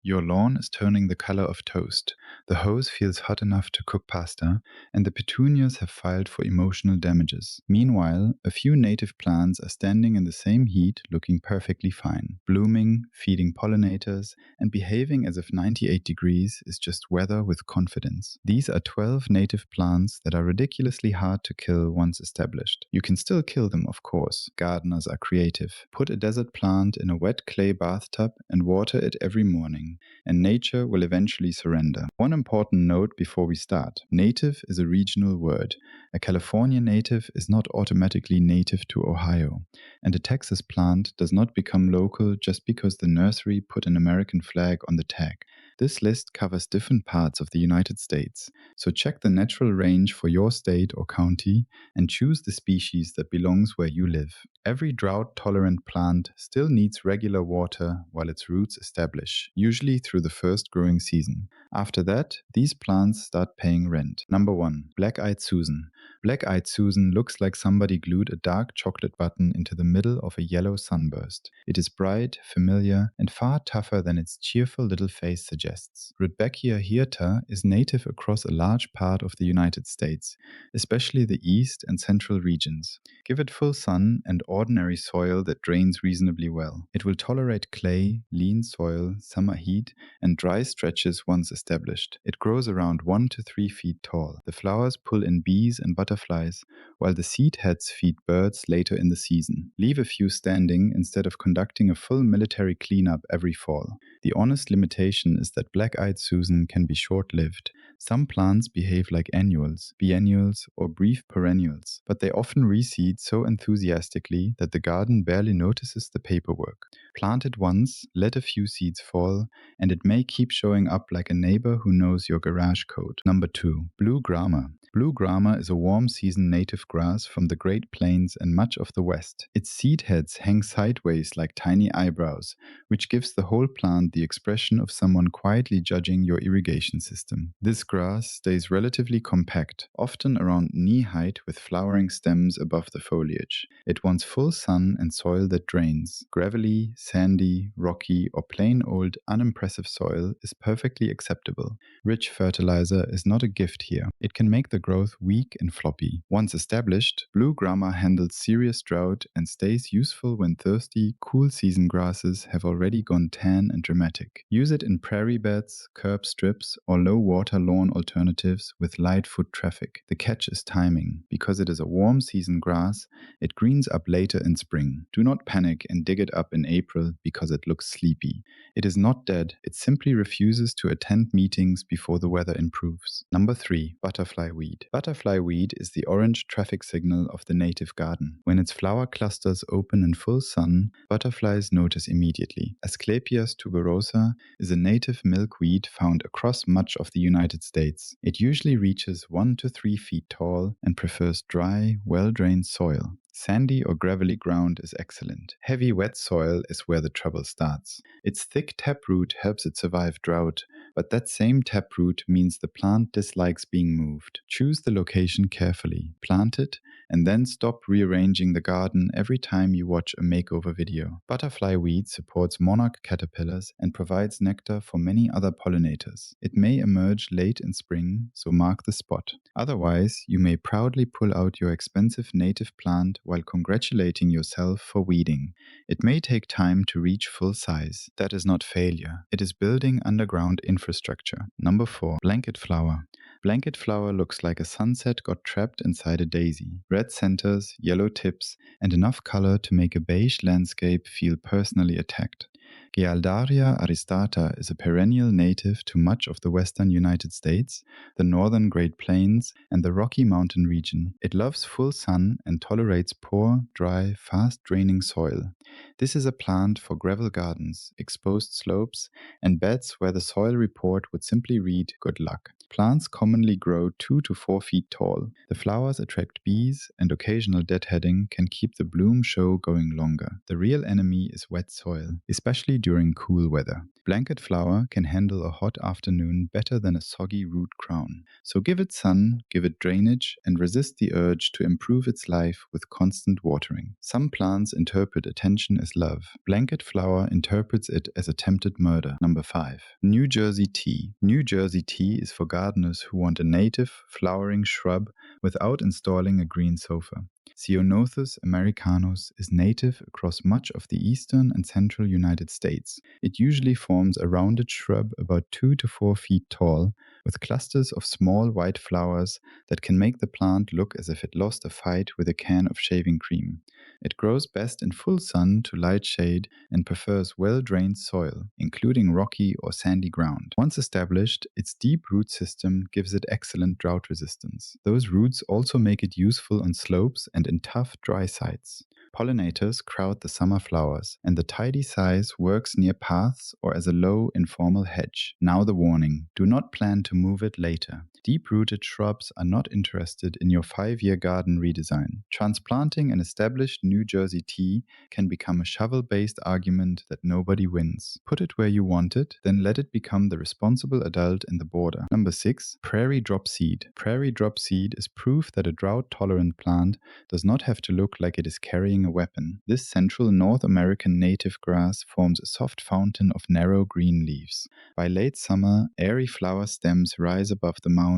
Your lawn is turning the color of toast, the hose feels hot enough to cook pasta, and the petunias have filed for emotional damages. Meanwhile, a few native plants are standing in the same heat looking perfectly fine, blooming, feeding pollinators, and behaving as if 98 degrees is just weather with confidence. These are 12 native plants that are ridiculously hard to kill once established. You can still kill them, of course. Gardeners are creative. Put a desert plant in a wet clay bathtub and water it every morning, and nature will eventually surrender. One important note before we start. Native is a regional word. A California native is not automatically native to Ohio, and a Texas plant does not become local just because the nursery put an American flag on the tag. This list covers different parts of the United States, so check the natural range for your state or county and choose the species that belongs where you live. Every drought-tolerant plant still needs regular water while its roots establish, usually through the first growing season. After that, these plants start paying rent. Number 1. Black-eyed Susan. Black-eyed Susan looks like somebody glued a dark chocolate button into the middle of a yellow sunburst. It is bright, familiar, and far tougher than its cheerful little face suggests. Rudbeckia hirta is native across a large part of the United States, especially the east and central regions. Give it full sun and ordinary soil that drains reasonably well. It will tolerate clay, lean soil, summer heat, and dry stretches once established. It grows around 1 to 3 feet tall. The flowers pull in bees and butterflies, while the seed heads feed birds later in the season. Leave a few standing instead of conducting a full military cleanup every fall. The honest limitation is that black-eyed Susan can be short-lived. Some plants behave like annuals, biennials, or brief perennials, but they often reseed so enthusiastically that the garden barely notices the paperwork. Plant it once, let a few seeds fall, and it may keep showing up like a neighbor who knows your garage code. Number 2. Blue grama. Blue grama is a warm season native grass from the Great Plains and much of the West. Its seed heads hang sideways like tiny eyebrows, which gives the whole plant the expression of someone quietly judging your irrigation system. This grass stays relatively compact, often around knee height with flowering stems above the foliage. It wants full sun and soil that drains. Gravelly, sandy, rocky, or plain old unimpressive soil is perfectly acceptable. Rich fertilizer is not a gift here. It can make the growth weak and floppy. Once established, blue grama handles serious drought and stays useful when thirsty, cool season grasses have already gone tan and dramatic. Use it in prairie beds, curb strips, or low water lawn alternatives with light foot traffic. The catch is timing. Because it is a warm season grass, it greens up later in spring. Do not panic and dig it up in April because it looks sleepy. It is not dead, it simply refuses to attend meetings before the weather improves. Number 3. Butterfly weed. Butterfly weed is the orange traffic signal of the native garden. When its flower clusters open in full sun, butterflies notice immediately. Asclepias tuberosa is a native milkweed found across much of the United States. It usually reaches 1 to 3 feet tall and prefers dry, well-drained soil. Sandy or gravelly ground is excellent. Heavy, wet soil is where the trouble starts. Its thick taproot helps it survive drought, but that same taproot means the plant dislikes being moved. Choose the location carefully, plant it, and then stop rearranging the garden every time you watch a makeover video. Butterfly weed supports monarch caterpillars and provides nectar for many other pollinators. It may emerge late in spring, so mark the spot. Otherwise, you may proudly pull out your expensive native plant while congratulating yourself for weeding. It may take time to reach full size. That is not failure. It is building underground infrastructure. Number 4. Blanket flower. Blanket flower looks like a sunset got trapped inside a daisy. Red centers, yellow tips, and enough color to make a beige landscape feel personally attacked. Gealdaria aristata is a perennial native to much of the western United States, the northern Great Plains, and the Rocky Mountain region. It loves full sun and tolerates poor, dry, fast-draining soil. This is a plant for gravel gardens, exposed slopes, and beds where the soil report would simply read, "Good luck." Plants commonly grow 2 to 4 feet tall. The flowers attract bees, and occasional deadheading can keep the bloom show going longer. The real enemy is wet soil, especially during cool weather. Blanket flower can handle a hot afternoon better than a soggy root crown. So give it sun, give it drainage, and resist the urge to improve its life with constant watering. Some plants interpret attention attention is love. Blanket flower interprets it as attempted murder. Number 5. New Jersey tea. New Jersey tea is for gardeners who want a native, flowering shrub without installing a green sofa. Ceanothus americanus is native across much of the eastern and central United States. It usually forms a rounded shrub about 2 to 4 feet tall, with clusters of small white flowers that can make the plant look as if it lost a fight with a can of shaving cream. It grows best in full sun to light shade and prefers well-drained soil, including rocky or sandy ground. Once established, its deep root system gives it excellent drought resistance. Those roots also make it useful on slopes and in tough, dry sites. Pollinators crowd the summer flowers, and the tidy size works near paths or as a low, informal hedge. Now the warning: do not plan to move it later. Deep-rooted shrubs are not interested in your 5-year garden redesign. Transplanting an established New Jersey tea can become a shovel-based argument that nobody wins. Put it where you want it, then let it become the responsible adult in the border. Number 6. Prairie drop seed. Prairie drop seed is proof that a drought-tolerant plant does not have to look like it is carrying a weapon. This central North American native grass forms a soft fountain of narrow green leaves. By late summer, airy flower stems rise above the mound,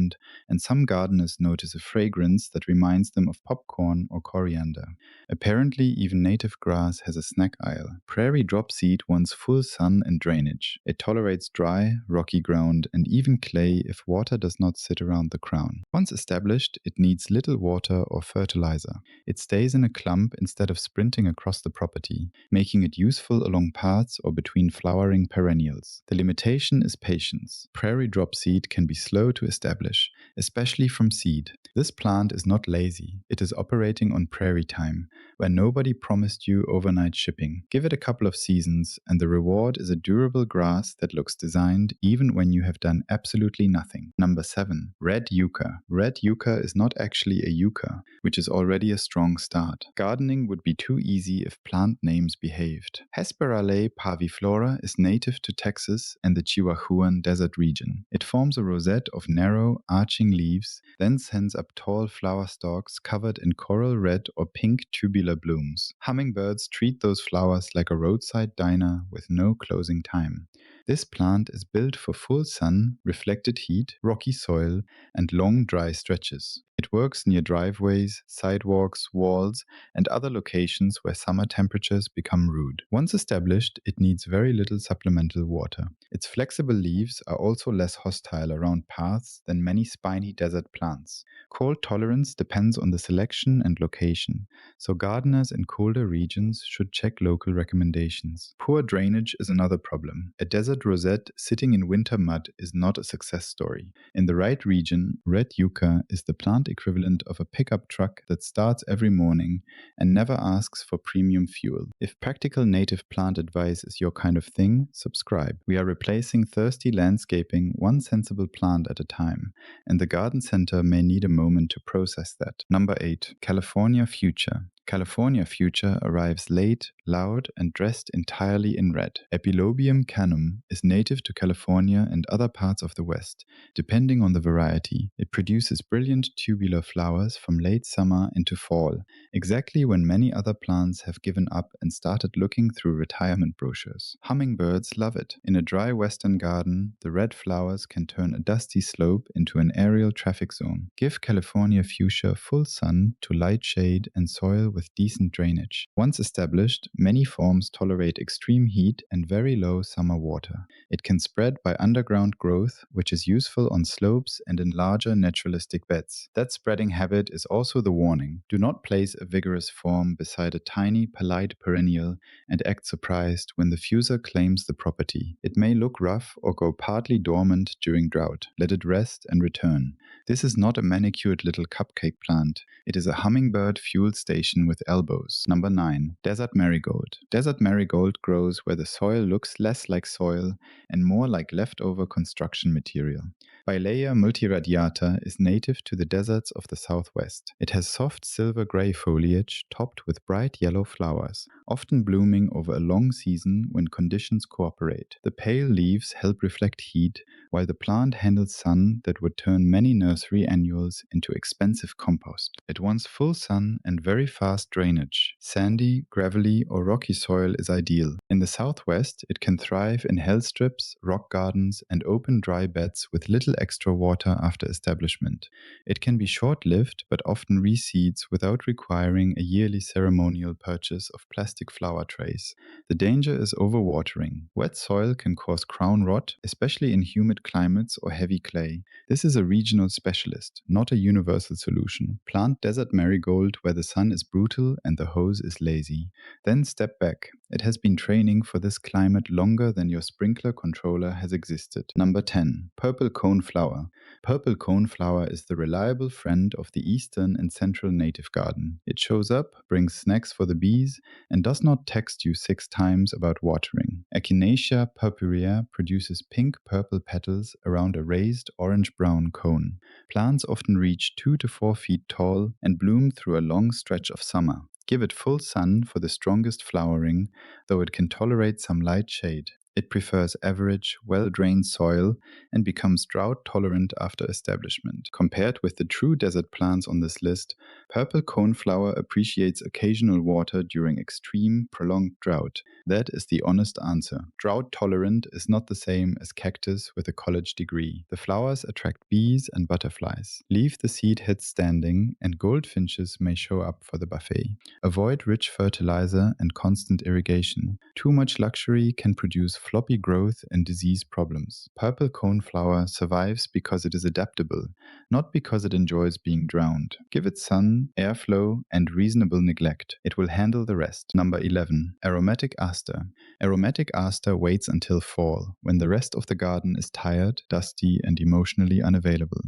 and some gardeners notice a fragrance that reminds them of popcorn or coriander. Apparently, even native grass has a snack aisle. Prairie drop seed wants full sun and drainage. It tolerates dry, rocky ground and even clay if water does not sit around the crown. Once established, it needs little water or fertilizer. It stays in a clump instead of sprinting across the property, making it useful along paths or between flowering perennials. The limitation is patience. Prairie drop seed can be slow to establish, especially from seed. This plant is not lazy. It is operating on prairie time, where nobody promised you overnight shipping. Give it a couple of seasons, and the reward is a durable grass that looks designed even when you have done absolutely nothing. Number 7. Red yucca. Red yucca is not actually a yucca, which is already a strong start. Gardening would be too easy if plant names behaved. Hesperale parviflora is native to Texas and the Chihuahuan Desert region. It forms a rosette of narrow, arching leaves, then sends up tall flower stalks covered in coral red or pink tubular blooms. Hummingbirds treat those flowers like a roadside diner with no closing time. This plant is built for full sun, reflected heat, rocky soil, and long dry stretches. It works near driveways, sidewalks, walls, and other locations where summer temperatures become rude. Once established, it needs very little supplemental water. Its flexible leaves are also less hostile around paths than many spiny desert plants. Cold tolerance depends on the selection and location, so gardeners in colder regions should check local recommendations. Poor drainage is another problem. A desert rosette sitting in winter mud is not a success story. In the right region, red yucca is the plant equivalent of a pickup truck that starts every morning and never asks for premium fuel. If practical native plant advice is your kind of thing, subscribe. We are replacing thirsty landscaping one sensible plant at a time, and the garden center may need a moment to process that. Number 8. California Future. California Future arrives late, loud, and dressed entirely in red. Epilobium canum is native to California and other parts of the West, depending on the variety. It produces brilliant tubular flowers from late summer into fall, exactly when many other plants have given up and started looking through retirement brochures. Hummingbirds love it. In a dry western garden, the red flowers can turn a dusty slope into an aerial traffic zone. Give California Fuchsia full sun to light shade and soil with decent drainage. Once established, many forms tolerate extreme heat and very low summer water. It can spread by underground growth, which is useful on slopes and in larger naturalistic beds. That spreading habit is also the warning. Do not place a vigorous form beside a tiny, polite perennial and act surprised when the fuser claims the property. It may look rough or go partly dormant during drought. Let it rest and return. This is not a manicured little cupcake plant. It is a hummingbird fuel station with elbows. Number 9. Desert Marigold. Desert Marigold grows where the soil looks less like soil and more like leftover construction material. Bileia multiradiata is native to the deserts of the southwest. It has soft silver-gray foliage topped with bright yellow flowers, often blooming over a long season when conditions cooperate. The pale leaves help reflect heat, while the plant handles sun that would turn many nursery annuals into expensive compost. It wants full sun and very fast drainage. Sandy, gravelly, or rocky soil is ideal. In the southwest, it can thrive in hell strips, rock gardens, and open dry beds with little extra water after establishment. It can be short-lived but often reseeds without requiring a yearly ceremonial purchase of plastic flower trays. The danger is overwatering. Wet soil can cause crown rot, especially in humid climates or heavy clay. This is a regional specialist, not a universal solution. Plant desert marigold where the sun is brutal and the hose is lazy. Then step back. It has been training for this climate longer than your sprinkler controller has existed. Number 10. Purple coneflower. Purple coneflower is the reliable friend of the eastern and central native garden. It shows up, brings snacks for the bees, and does not text you 6 times about watering. Echinacea purpurea produces pink-purple petals around a raised orange-brown cone. Plants often reach 2 to 4 feet tall and bloom through a long stretch of summer. Give it full sun for the strongest flowering, though it can tolerate some light shade. It prefers average, well-drained soil and becomes drought-tolerant after establishment. Compared with the true desert plants on this list, purple coneflower appreciates occasional water during extreme, prolonged drought. That is the honest answer. Drought-tolerant is not the same as cactus with a college degree. The flowers attract bees and butterflies. Leave the seed heads standing, and goldfinches may show up for the buffet. Avoid rich fertilizer and constant irrigation. Too much luxury can produce floppy growth and disease problems. Purple coneflower survives because it is adaptable, not because it enjoys being drowned. Give it sun, airflow, and reasonable neglect. It will handle the rest. Number 11. Aromatic aster. Aromatic aster waits until fall, when the rest of the garden is tired, dusty, and emotionally unavailable.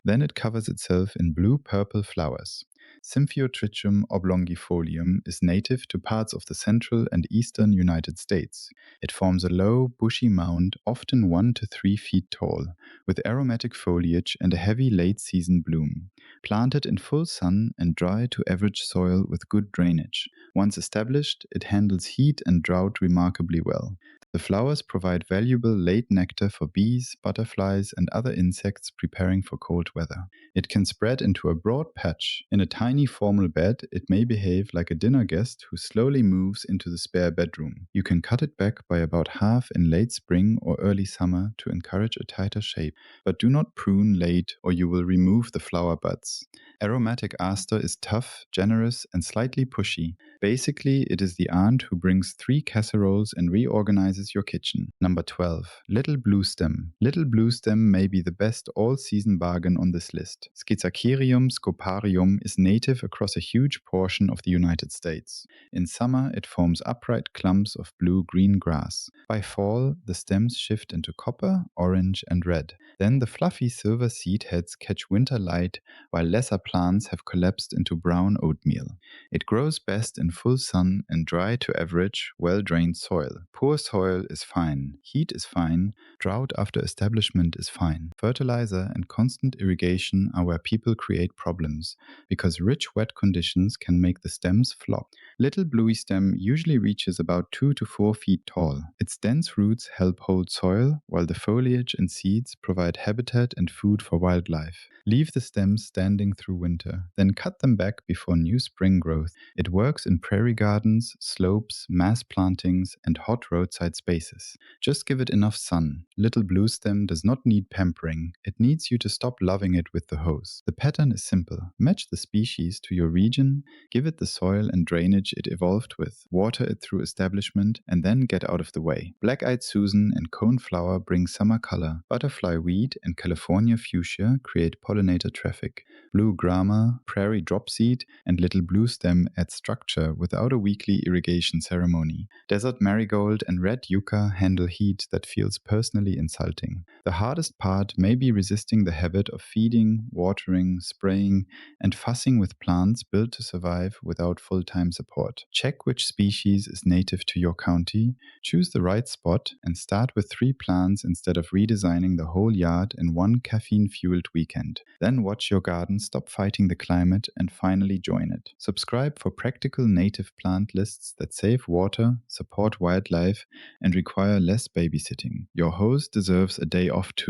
Then it covers itself in blue-purple flowers. Symphyotrichum oblongifolium is native to parts of the central and eastern United States. It forms a low, bushy mound, often 1 to 3 feet tall, with aromatic foliage and a heavy late-season bloom. Planted in full sun and dry to average soil with good drainage. Once established, it handles heat and drought remarkably well. The flowers provide valuable late nectar for bees, butterflies, and other insects preparing for cold weather. It can spread into a broad patch. In a tiny formal bed, it may behave like a dinner guest who slowly moves into the spare bedroom. You can cut it back by about half in late spring or early summer to encourage a tighter shape, but do not prune late or you will remove the flower buds. Aromatic aster is tough, generous, and slightly pushy. Basically, it is the aunt who brings 3 casseroles and reorganizes your kitchen. Number 12. Little blue stem. Little blue stem may be the best all-season bargain on this list. Schizacherium scoparium is native across a huge portion of the United States. In summer, it forms upright clumps of blue-green grass. By fall, the stems shift into copper, orange, and red. Then the fluffy silver seed heads catch winter light, while lesser plants have collapsed into brown oatmeal. It grows best in full sun and dry to average, well-drained soil. Poor soil is fine. Heat is fine. Drought after establishment is fine. Fertilizer and constant irrigation are where people create problems, because rich wet conditions can make the stems flop. Little bluey stem usually reaches about 2 to 4 feet tall. Its dense roots help hold soil, while the foliage and seeds provide habitat and food for wildlife. Leave the stems standing through winter, then cut them back before new spring growth. It works in prairie gardens, slopes, mass plantings, and hot roadside spaces. Just give it enough sun. Little blue stem does not need pampering. It needs you to stop loving it with the hose. The pattern is simple. Match the species to your region, give it the soil and drainage it evolved with, water it through establishment, and then get out of the way. Black-eyed Susan and coneflower bring summer color. Butterfly weed and California fuchsia create pollinator traffic. Blue grama, prairie dropseed, and little blue stem add structure without a weekly irrigation ceremony. Desert marigold and red yucca handle heat that feels personally insulting. The hardest part may be resisting the habit of feeding, watering, spraying, and fussing with plants built to survive without full-time support. Check which species is native to your county, choose the right spot, and start with 3 plants instead of redesigning the whole yard in one caffeine-fueled weekend. Then watch your garden stop fighting the climate and finally join it. Subscribe for practical native plant lists that save water, support wildlife, and require less babysitting. Your host deserves a day off too.